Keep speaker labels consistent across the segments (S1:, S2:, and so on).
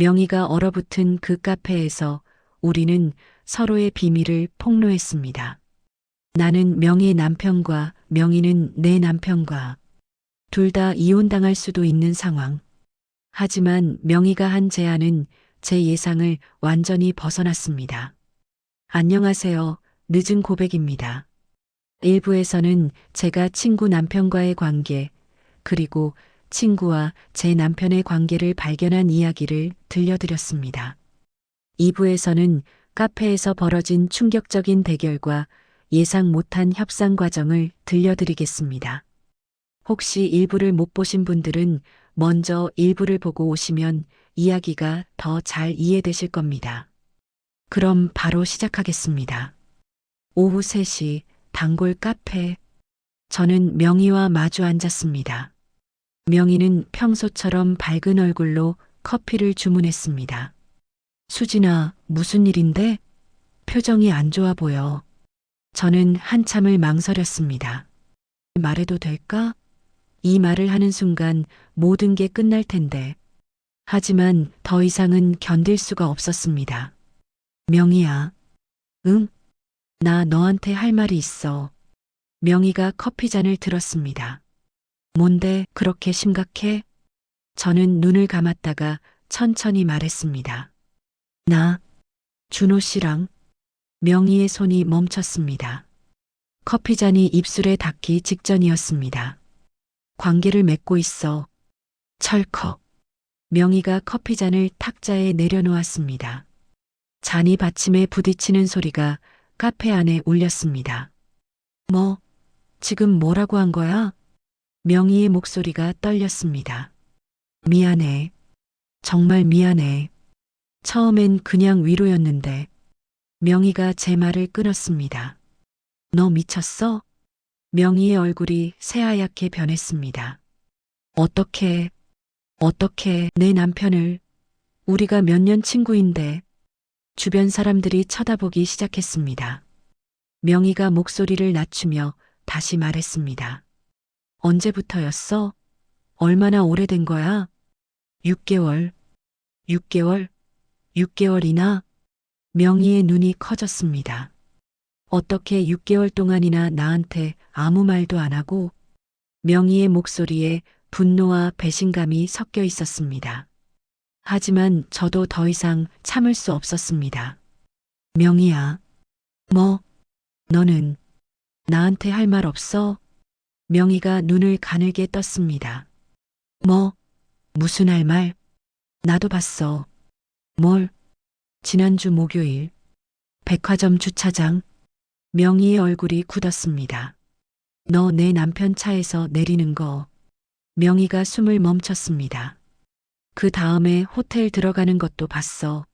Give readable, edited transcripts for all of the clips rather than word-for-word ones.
S1: 명희가 얼어붙은 그 카페에서 우리는 서로의 비밀을 폭로했습니다. 나는 명희의 남편과 명희는 내 남편과 둘 다 이혼당할 수도 있는 상황. 하지만 명희가 한 제안은 제 예상을 완전히 벗어났습니다. 안녕하세요. 늦은 고백입니다. 일부에서는 제가 친구 남편과의 관계, 그리고 친구와 제 남편의 관계를 발견한 이야기를 들려드렸습니다. 2부에서는 카페에서 벌어진 충격적인 대결과 예상 못한 협상 과정을 들려드리겠습니다. 혹시 1부를 못 보신 분들은 먼저 1부를 보고 오시면 이야기가 더 잘 이해되실 겁니다. 그럼 바로 시작하겠습니다. 오후 3시 단골 카페. 저는 명희와 마주 앉았습니다. 명희는 평소처럼 밝은 얼굴로 커피를 주문했습니다. 수진아, 무슨 일인데? 표정이 안 좋아 보여. 저는 한참을 망설였습니다. 말해도 될까? 이 말을 하는 순간 모든 게 끝날 텐데. 하지만 더 이상은 견딜 수가 없었습니다. 명희야. 응? 나 너한테 할 말이 있어. 명희가 커피잔을 들었습니다. 뭔데 그렇게 심각해? 저는 눈을 감았다가 천천히 말했습니다. 나, 준호 씨랑. 명희의 손이 멈췄습니다. 커피잔이 입술에 닿기 직전이었습니다. 관계를 맺고 있어. 철컥. 명희가 커피잔을 탁자에 내려놓았습니다. 잔이 받침에 부딪히는 소리가 카페 안에 울렸습니다. 뭐, 지금 뭐라고 한 거야? 명희의 목소리가 떨렸습니다. 미안해. 정말 미안해. 처음엔 그냥 위로였는데. 명희가 제 말을 끊었습니다. 너 미쳤어? 명희의 얼굴이 새하얗게 변했습니다. 어떻게 내 남편을, 우리가 몇 년 친구인데. 주변 사람들이 쳐다보기 시작했습니다. 명희가 목소리를 낮추며 다시 말했습니다. 언제부터였어? 얼마나 오래된 거야? 6개월. 6개월이나? 명희의 눈이 커졌습니다. 어떻게 6개월 동안이나 나한테 아무 말도 안 하고? 명희의 목소리에 분노와 배신감이 섞여 있었습니다. 하지만 저도 더 이상 참을 수 없었습니다. 명희야. 뭐? 너는 나한테 할 말 없어? 명희가 눈을 가늘게 떴습니다. 뭐? 무슨 할 말? 나도 봤어. 뭘? 지난주 목요일. 백화점 주차장. 명희의 얼굴이 굳었습니다. 너 내 남편 차에서 내리는 거. 명희가 숨을 멈췄습니다. 그 다음에 호텔 들어가는 것도 봤어.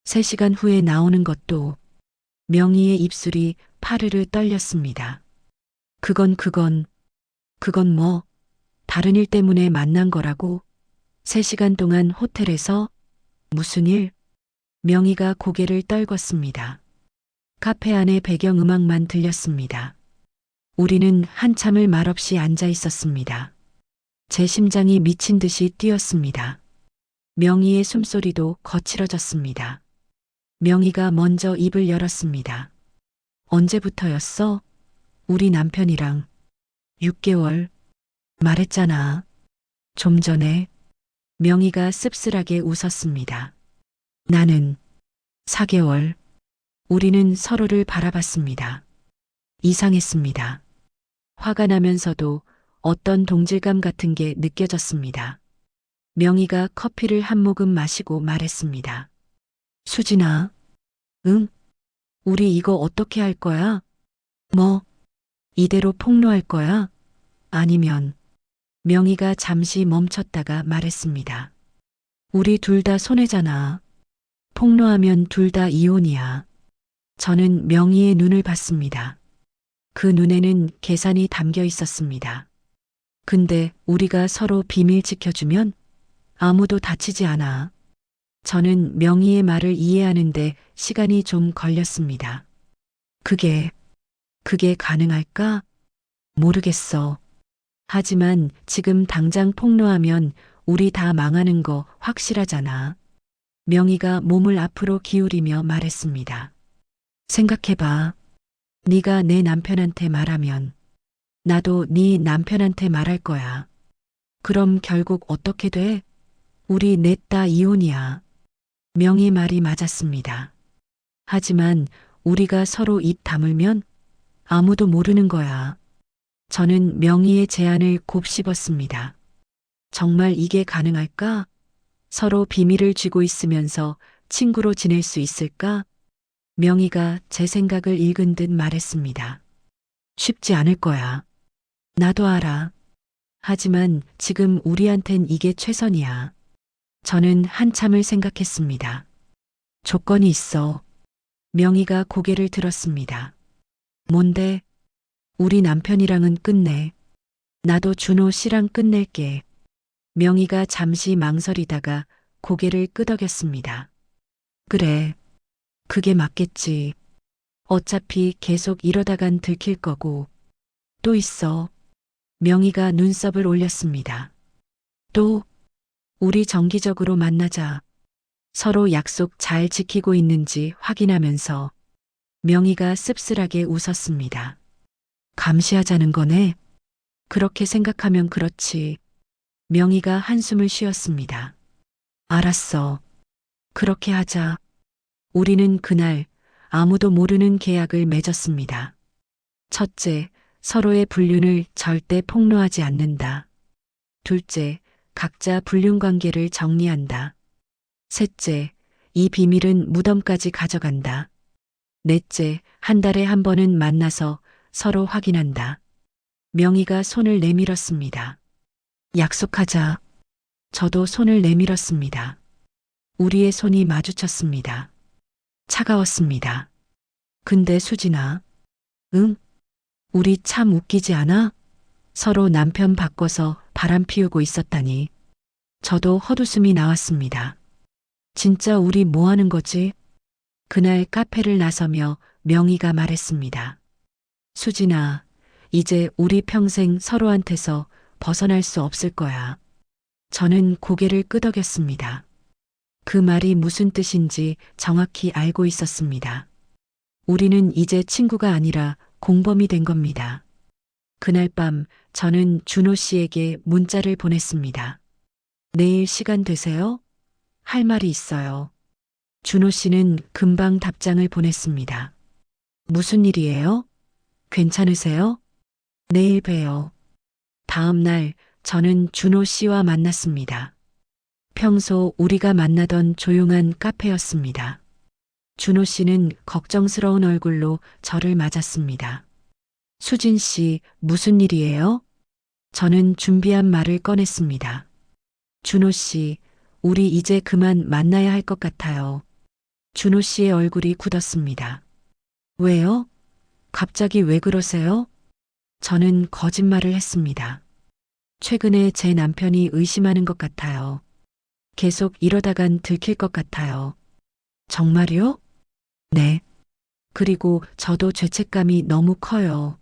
S1: 3시간 후에 나오는 것도. 명희의 입술이 파르르 떨렸습니다. 그건 뭐? 다른 일 때문에 만난 거라고? 3시간 동안 호텔에서? 무슨 일? 명희가 고개를 떨궜습니다. 카페 안에 배경음악만 들렸습니다. 우리는 한참을 말없이 앉아 있었습니다. 제 심장이 미친 듯이 뛰었습니다. 명희의 숨소리도 거칠어졌습니다. 명희가 먼저 입을 열었습니다. 언제부터였어? 우리 남편이랑. 6개월. 말했잖아. 좀 전에. 명희가 씁쓸하게 웃었습니다. 나는 4개월. 우리는 서로를 바라봤습니다. 이상했습니다. 화가 나면서도 어떤 동질감 같은 게 느껴졌습니다. 명희가 커피를 한 모금 마시고 말했습니다. 수진아. 응? 우리 이거 어떻게 할 거야? 뭐? 이대로 폭로할 거야? 아니면. 명희가 잠시 멈췄다가 말했습니다. 우리 둘 다 손해잖아. 폭로하면 둘 다 이혼이야. 저는 명희의 눈을 봤습니다. 그 눈에는 계산이 담겨 있었습니다. 근데 우리가 서로 비밀 지켜주면 아무도 다치지 않아. 저는 명희의 말을 이해하는데 시간이 좀 걸렸습니다. 그게 가능할까? 모르겠어. 하지만 지금 당장 폭로하면 우리 다 망하는 거 확실하잖아. 명희가 몸을 앞으로 기울이며 말했습니다. 생각해봐. 네가 내 남편한테 말하면 나도 네 남편한테 말할 거야. 그럼 결국 어떻게 돼? 우리 넷 다 이혼이야. 명희 말이 맞았습니다. 하지만 우리가 서로 입 다물면 아무도 모르는 거야. 저는 명희의 제안을 곱씹었습니다. 정말 이게 가능할까? 서로 비밀을 쥐고 있으면서 친구로 지낼 수 있을까? 명희가 제 생각을 읽은 듯 말했습니다. 쉽지 않을 거야. 나도 알아. 하지만 지금 우리한텐 이게 최선이야. 저는 한참을 생각했습니다. 조건이 있어. 명희가 고개를 들었습니다. 뭔데? 우리 남편이랑은 끝내. 나도 준호 씨랑 끝낼게. 명희가 잠시 망설이다가 고개를 끄덕였습니다. 그래. 그게 맞겠지. 어차피 계속 이러다간 들킬 거고. 또 있어. 명희가 눈썹을 올렸습니다. 또, 우리 정기적으로 만나자. 서로 약속 잘 지키고 있는지 확인하면서 명희가 씁쓸하게 웃었습니다. 감시하자는 거네. 그렇게 생각하면 그렇지. 명희가 한숨을 쉬었습니다. 알았어. 그렇게 하자. 우리는 그날 아무도 모르는 계약을 맺었습니다. 첫째, 서로의 불륜을 절대 폭로하지 않는다. 둘째, 각자 불륜 관계를 정리한다. 셋째, 이 비밀은 무덤까지 가져간다. 넷째, 한 달에 한 번은 만나서 서로 확인한다. 명희가 손을 내밀었습니다. 약속하자. 저도 손을 내밀었습니다. 우리의 손이 마주쳤습니다. 차가웠습니다. 근데 수진아, 응? 우리 참 웃기지 않아? 서로 남편 바꿔서 바람 피우고 있었다니. 저도 헛웃음이 나왔습니다. 진짜 우리 뭐 하는 거지? 그날 카페를 나서며 명희가 말했습니다. 수진아, 이제 우리 평생 서로한테서 벗어날 수 없을 거야. 저는 고개를 끄덕였습니다. 그 말이 무슨 뜻인지 정확히 알고 있었습니다. 우리는 이제 친구가 아니라 공범이 된 겁니다. 그날 밤 저는 준호 씨에게 문자를 보냈습니다. 내일 시간 되세요? 할 말이 있어요. 준호 씨는 금방 답장을 보냈습니다. 무슨 일이에요? 괜찮으세요? 내일 봬요. 다음 날 저는 준호 씨와 만났습니다. 평소 우리가 만나던 조용한 카페였습니다. 준호 씨는 걱정스러운 얼굴로 저를 맞았습니다. 수진 씨, 무슨 일이에요? 저는 준비한 말을 꺼냈습니다. 준호 씨, 우리 이제 그만 만나야 할 것 같아요. 준호 씨의 얼굴이 굳었습니다. 왜요? 갑자기 왜 그러세요? 저는 거짓말을 했습니다. 최근에 제 남편이 의심하는 것 같아요. 계속 이러다간 들킬 것 같아요. 정말요? 네. 그리고 저도 죄책감이 너무 커요.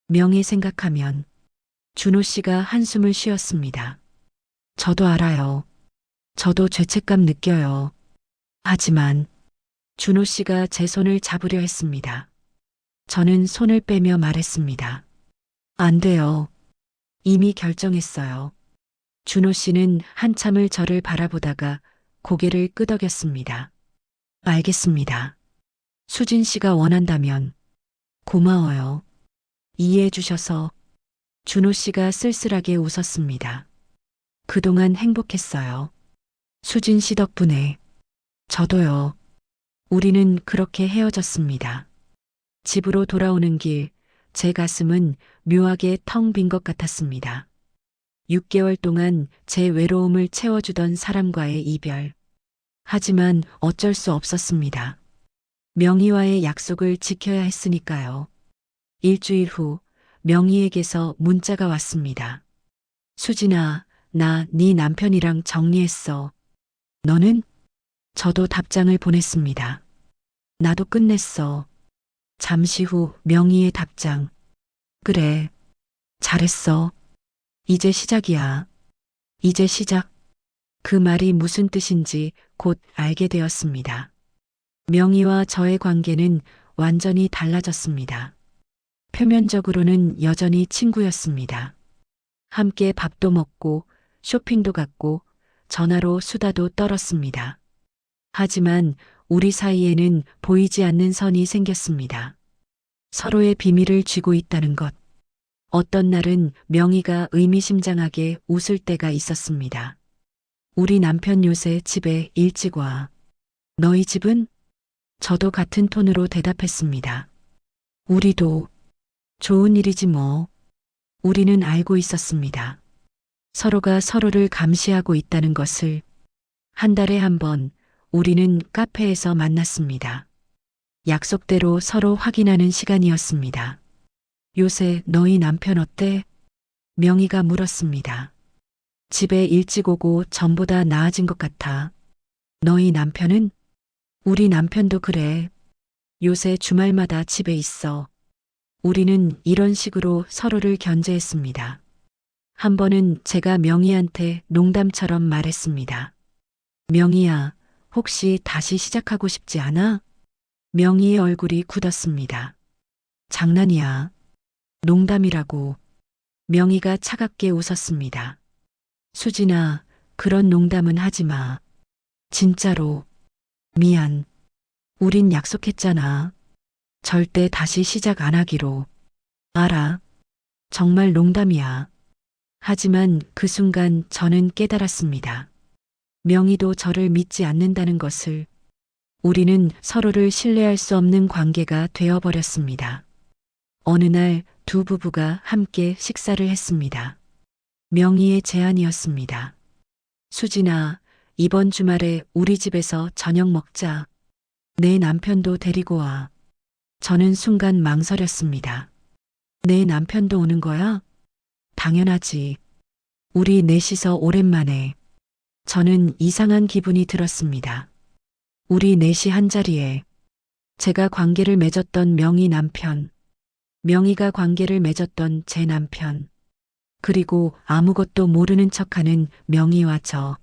S1: 명예 생각하면. 준호 씨가 한숨을 쉬었습니다. 저도 알아요. 저도 죄책감 느껴요. 하지만 준호 씨가 제 손을 잡으려 했습니다. 저는 손을 빼며 말했습니다. 안 돼요. 이미 결정했어요. 준호 씨는 한참을 저를 바라보다가 고개를 끄덕였습니다. 알겠습니다. 수진 씨가 원한다면 고마워요. 이해해 주셔서. 준호 씨가 쓸쓸하게 웃었습니다. 그동안 행복했어요. 수진 씨 덕분에. 저도요. 우리는 그렇게 헤어졌습니다. 집으로 돌아오는 길, 제 가슴은 묘하게 텅 빈 것 같았습니다. 6개월 동안 제 외로움을 채워주던 사람과의 이별. 하지만 어쩔 수 없었습니다. 명희와의 약속을 지켜야 했으니까요. 일주일 후 명희에게서 문자가 왔습니다. 수진아, 나 네 남편이랑 정리했어. 너는? 저도 답장을 보냈습니다. 나도 끝냈어. 잠시 후 명희의 답장. 그래. 잘했어. 이제 시작이야. 이제 시작. 그 말이 무슨 뜻인지 곧 알게 되었습니다. 명희와 저의 관계는 완전히 달라졌습니다. 표면적으로는 여전히 친구였습니다. 함께 밥도 먹고 쇼핑도 갔고 전화로 수다도 떨었습니다. 하지만 우리 사이에는 보이지 않는 선이 생겼습니다. 서로의 비밀을 쥐고 있다는 것. 어떤 날은 명희가 의미심장하게 웃을 때가 있었습니다. 우리 남편 요새 집에 일찍 와. 너희 집은? 저도 같은 톤으로 대답했습니다. 우리도 좋은 일이지 뭐. 우리는 알고 있었습니다. 서로가 서로를 감시하고 있다는 것을. 한 달에 한 번 우리는 카페에서 만났습니다. 약속대로 서로 확인하는 시간이었습니다. 요새 너희 남편 어때? 명희가 물었습니다. 집에 일찍 오고 전보다 나아진 것 같아. 너희 남편은? 우리 남편도 그래. 요새 주말마다 집에 있어. 우리는 이런 식으로 서로를 견제했습니다. 한 번은 제가 명희한테 농담처럼 말했습니다. 명희야, 혹시 다시 시작하고 싶지 않아? 명희의 얼굴이 굳었습니다. 장난이야. 농담이라고. 명희가 차갑게 웃었습니다. 수진아, 그런 농담은 하지 마. 진짜로. 미안. 우린 약속했잖아. 절대 다시 시작 안 하기로. 알아. 정말 농담이야. 하지만 그 순간 저는 깨달았습니다. 명희도 저를 믿지 않는다는 것을. 우리는 서로를 신뢰할 수 없는 관계가 되어버렸습니다. 어느 날 두 부부가 함께 식사를 했습니다. 명희의 제안이었습니다. 수진아, 이번 주말에 우리 집에서 저녁 먹자. 내 남편도 데리고 와. 저는 순간 망설였습니다. 내 남편도 오는 거야? 당연하지. 우리 넷이서 오랜만에. 저는 이상한 기분이 들었습니다. 우리 넷이 한자리에. 제가 관계를 맺었던 명희 남편, 명희가 관계를 맺었던 제 남편, 그리고 아무것도 모르는 척하는 명희와 저.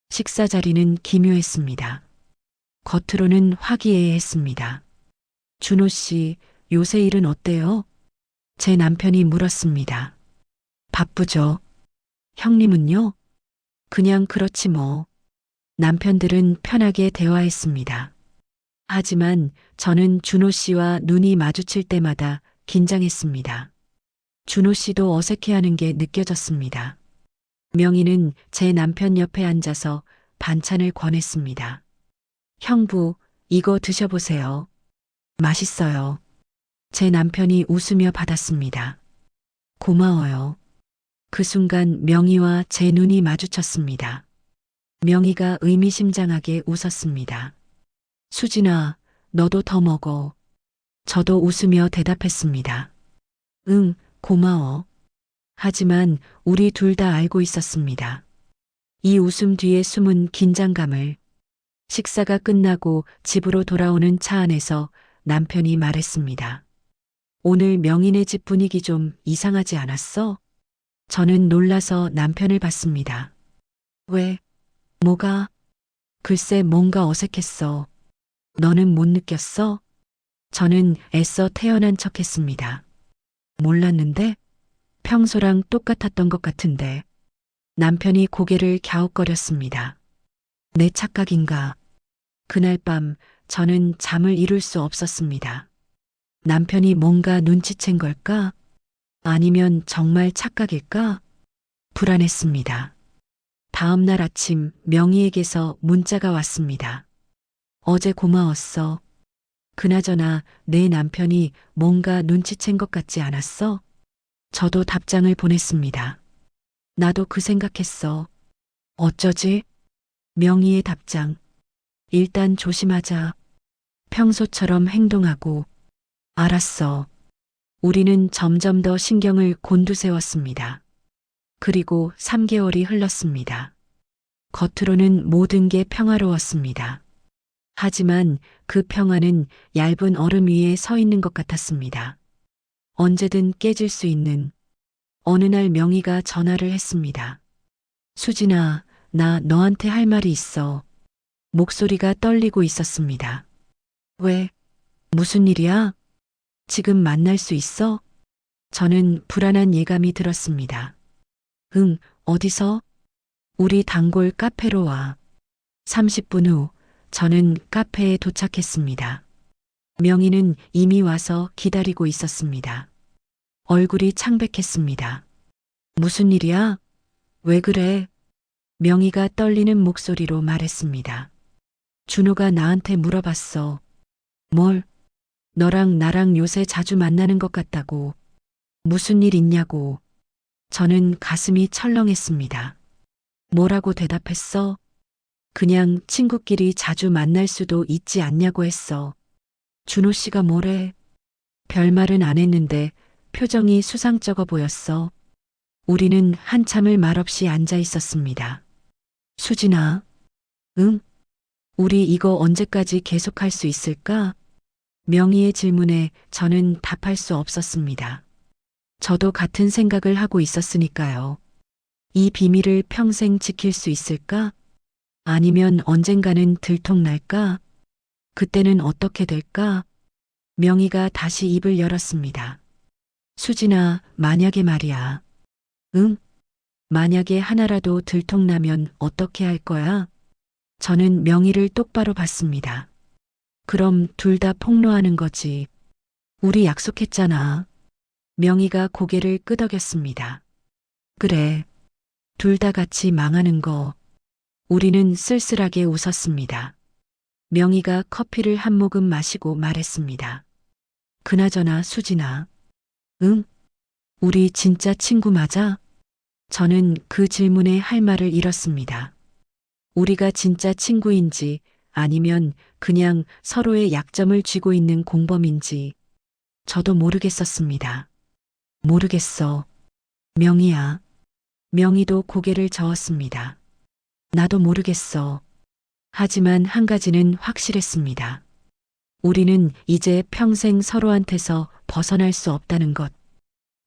S1: 식사 자리는 기묘했습니다. 겉으로는 화기애애했습니다. 준호 씨, 요새 일은 어때요? 제 남편이 물었습니다. 바쁘죠. 형님은요? 그냥 그렇지 뭐. 남편들은 편하게 대화했습니다. 하지만 저는 준호 씨와 눈이 마주칠 때마다 긴장했습니다. 준호 씨도 어색해하는 게 느껴졌습니다. 명희는 제 남편 옆에 앉아서 반찬을 권했습니다. 형부, 이거 드셔보세요. 맛있어요. 제 남편이 웃으며 받았습니다. 고마워요. 그 순간 명희와 제 눈이 마주쳤습니다. 명희가 의미심장하게 웃었습니다. 수진아, 너도 더 먹어. 저도 웃으며 대답했습니다. 응, 고마워. 하지만 우리 둘 다 알고 있었습니다. 이 웃음 뒤에 숨은 긴장감을. 식사가 끝나고 집으로 돌아오는 차 안에서 남편이 말했습니다. 오늘 명희네 집 분위기 좀 이상하지 않았어? 저는 놀라서 남편을 봤습니다. 왜? 뭐가? 글쎄 뭔가 어색했어. 너는 못 느꼈어? 저는 애써 태연한 척했습니다. 몰랐는데? 평소랑 똑같았던 것 같은데. 남편이 고개를 갸웃거렸습니다. 내 착각인가? 그날 밤 저는 잠을 이룰 수 없었습니다. 남편이 뭔가 눈치챈 걸까? 아니면 정말 착각일까? 불안했습니다. 다음 날 아침 명희에게서 문자가 왔습니다. 어제 고마웠어. 그나저나 내 남편이 뭔가 눈치챈 것 같지 않았어? 저도 답장을 보냈습니다. 나도 그 생각했어. 어쩌지? 명희의 답장. 일단 조심하자. 평소처럼 행동하고. 알았어. 우리는 점점 더 신경을 곤두세웠습니다. 그리고 3개월이 흘렀습니다. 겉으로는 모든 게 평화로웠습니다. 하지만 그 평화는 얇은 얼음 위에 서 있는 것 같았습니다. 언제든 깨질 수 있는. 어느 날 명희가 전화를 했습니다. 수진아, 나 너한테 할 말이 있어. 목소리가 떨리고 있었습니다. 왜? 무슨 일이야? 지금 만날 수 있어? 저는 불안한 예감이 들었습니다. 응, 어디서? 우리 단골 카페로 와. 30분 후 저는 카페에 도착했습니다. 명희는 이미 와서 기다리고 있었습니다. 얼굴이 창백했습니다. 무슨 일이야? 왜 그래? 명희가 떨리는 목소리로 말했습니다. 준호가 나한테 물어봤어. 뭘? 너랑 나랑 요새 자주 만나는 것 같다고. 무슨 일 있냐고. 저는 가슴이 철렁했습니다. 뭐라고 대답했어? 그냥 친구끼리 자주 만날 수도 있지 않냐고 했어. 준호 씨가 뭐래? 별말은 안 했는데 표정이 수상쩍어 보였어. 우리는 한참을 말없이 앉아 있었습니다. 수진아, 응? 우리 이거 언제까지 계속할 수 있을까? 명희의 질문에 저는 답할 수 없었습니다. 저도 같은 생각을 하고 있었으니까요. 이 비밀을 평생 지킬 수 있을까? 아니면 언젠가는 들통날까? 그때는 어떻게 될까? 명희가 다시 입을 열었습니다. 수진아, 만약에 말이야. 응? 만약에 하나라도 들통나면 어떻게 할 거야? 저는 명희를 똑바로 봤습니다. 그럼 둘 다 폭로하는 거지. 우리 약속했잖아. 명희가 고개를 끄덕였습니다. 그래. 둘 다 같이 망하는 거. 우리는 쓸쓸하게 웃었습니다. 명희가 커피를 한 모금 마시고 말했습니다. 그나저나 수진아. 응? 우리 진짜 친구 맞아? 저는 그 질문에 할 말을 잃었습니다. 우리가 진짜 친구인지 아니면 그냥 서로의 약점을 쥐고 있는 공범인지 저도 모르겠었습니다. 모르겠어. 명희야. 명희도 고개를 저었습니다. 나도 모르겠어. 하지만 한 가지는 확실했습니다. 우리는 이제 평생 서로한테서 벗어날 수 없다는 것.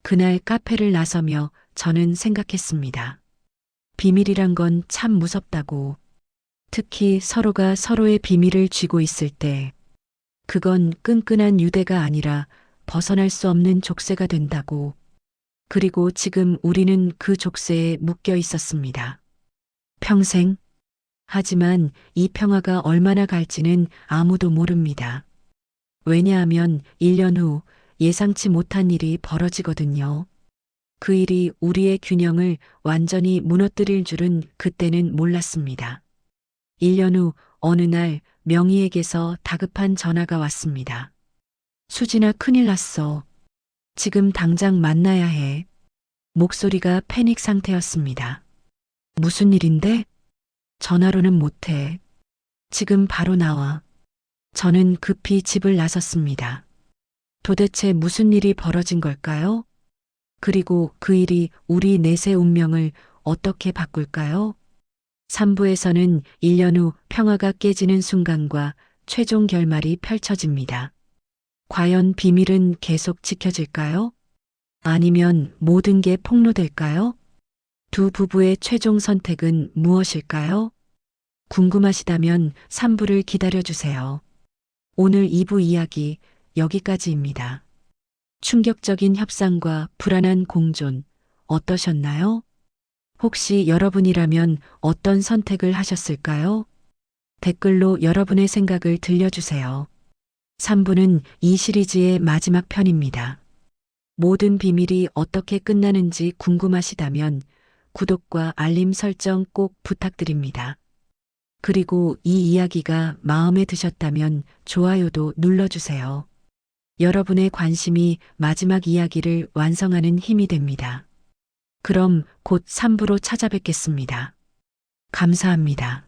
S1: 그날 카페를 나서며 저는 생각했습니다. 비밀이란 건 참 무섭다고. 특히 서로가 서로의 비밀을 쥐고 있을 때 그건 끈끈한 유대가 아니라 벗어날 수 없는 족쇄가 된다고. 그리고 지금 우리는 그 족쇄에 묶여 있었습니다. 평생. 하지만 이 평화가 얼마나 갈지는 아무도 모릅니다. 왜냐하면 1년 후 예상치 못한 일이 벌어지거든요. 그 일이 우리의 균형을 완전히 무너뜨릴 줄은 그때는 몰랐습니다. 1년 후 어느 날 명희에게서 다급한 전화가 왔습니다. 수진아, 큰일 났어. 지금 당장 만나야 해. 목소리가 패닉 상태였습니다. 무슨 일인데? 전화로는 못해. 지금 바로 나와. 저는 급히 집을 나섰습니다. 도대체 무슨 일이 벌어진 걸까요? 그리고 그 일이 우리 넷의 운명을 어떻게 바꿀까요? 3부에서는 1년 후 평화가 깨지는 순간과 최종 결말이 펼쳐집니다. 과연 비밀은 계속 지켜질까요? 아니면 모든 게 폭로될까요? 두 부부의 최종 선택은 무엇일까요? 궁금하시다면 3부를 기다려주세요. 오늘 2부 이야기 여기까지입니다. 충격적인 협상과 불안한 공존 어떠셨나요? 혹시 여러분이라면 어떤 선택을 하셨을까요? 댓글로 여러분의 생각을 들려주세요. 3부는 이 시리즈의 마지막 편입니다. 모든 비밀이 어떻게 끝나는지 궁금하시다면 구독과 알림 설정 꼭 부탁드립니다. 그리고 이 이야기가 마음에 드셨다면 좋아요도 눌러주세요. 여러분의 관심이 마지막 이야기를 완성하는 힘이 됩니다. 그럼 곧 3부로 찾아뵙겠습니다. 감사합니다.